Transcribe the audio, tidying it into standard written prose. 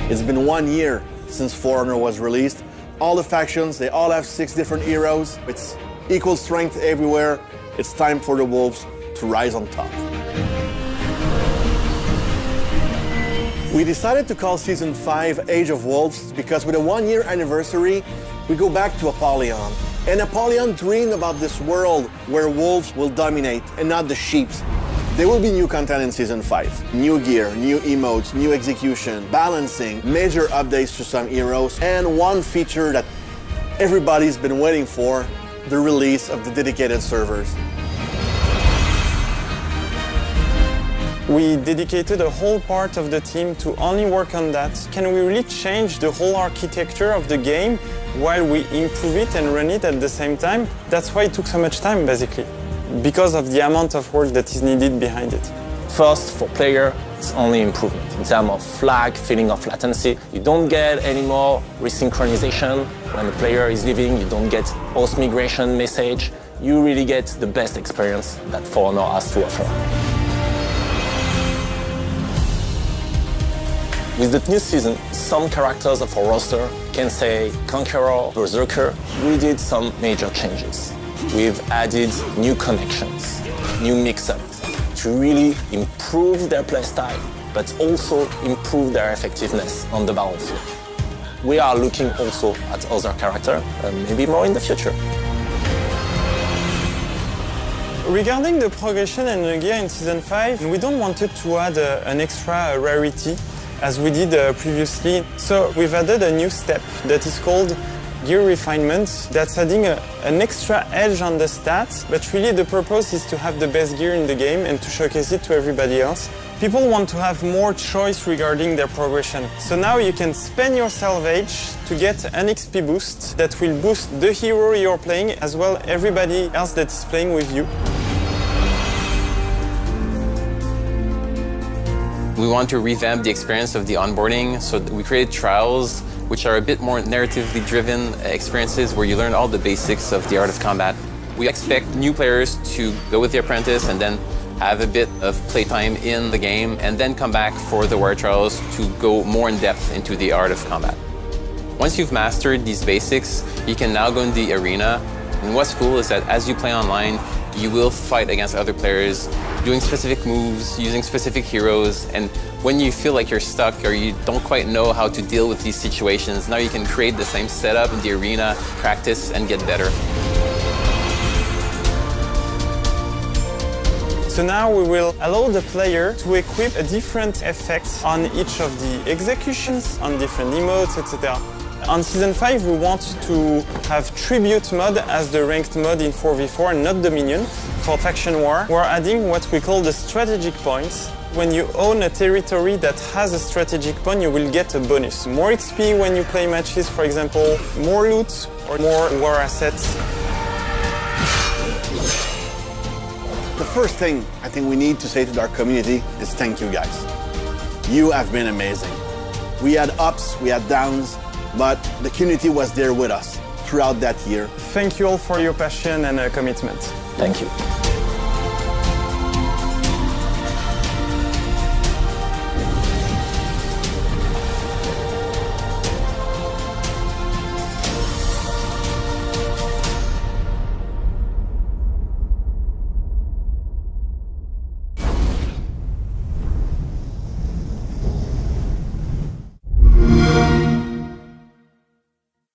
It's been 1 year since For Honor was released. All the factions, they all have 6 different heroes. It's equal strength everywhere. It's time for the Wolves to rise on top. We decided to call Season 5 Age of Wolves because with a 1-year anniversary, we go back to Apollyon. And Apollyon dreamed about this world where wolves will dominate and not the sheep. There will be new content in Season 5. New gear, new emotes, new execution, balancing, major updates to some heroes, and one feature that everybody's been waiting for, the release of the dedicated servers. We dedicated a whole part of the team to only work on that. Can we really change the whole architecture of the game while we improve it and run it at the same time? That's why it took so much time, basically, because of the amount of work that is needed behind it. First, for player, it's only improvement. In terms of flag, feeling of latency, you don't get any more resynchronization. When the player is leaving, you don't get post migration message. You really get the best experience that For Honor has to offer. With the new season, some characters of our roster, Kensei, Conqueror, Berserker, we did some major changes. We've added new connections, new mix-ups to really improve their playstyle, but also improve their effectiveness on the battlefield. We are looking also at other characters, maybe more in the future. Regarding the progression and the gear in Season 5, we don't want it to add an extra rarity as we did previously. So we've added a new step that is called gear refinement. That's adding an extra edge on the stats, but really the purpose is to have the best gear in the game and to showcase it to everybody else. People want to have more choice regarding their progression. So now you can spend your salvage to get an XP boost that will boost the hero you're playing as well everybody else that is playing with you. We want to revamp the experience of the onboarding, so we created trials, which are a bit more narratively driven experiences where you learn all the basics of the art of combat. We expect new players to go with the apprentice and then have a bit of playtime in the game and then come back for the warrior trials to go more in depth into the art of combat. Once you've mastered these basics, you can now go in the arena. And what's cool is that as you play online, you will fight against other players, doing specific moves, using specific heroes, and when you feel like you're stuck or you don't quite know how to deal with these situations, now you can create the same setup in the arena, practice, and get better. So now we will allow the player to equip a different effect on each of the executions, on different emotes, etc. On Season 5, we want to have Tribute mode as the ranked mode in 4v4, not Dominion. For Faction War, we're adding what we call the strategic points. When you own a territory that has a strategic point, you will get a bonus. More XP when you play matches, for example, more loot or more war assets. The first thing I think we need to say to our community is thank you guys. You have been amazing. We had ups, we had downs, but the community was there with us throughout that year. Thank you all for your passion and commitment. Thank you.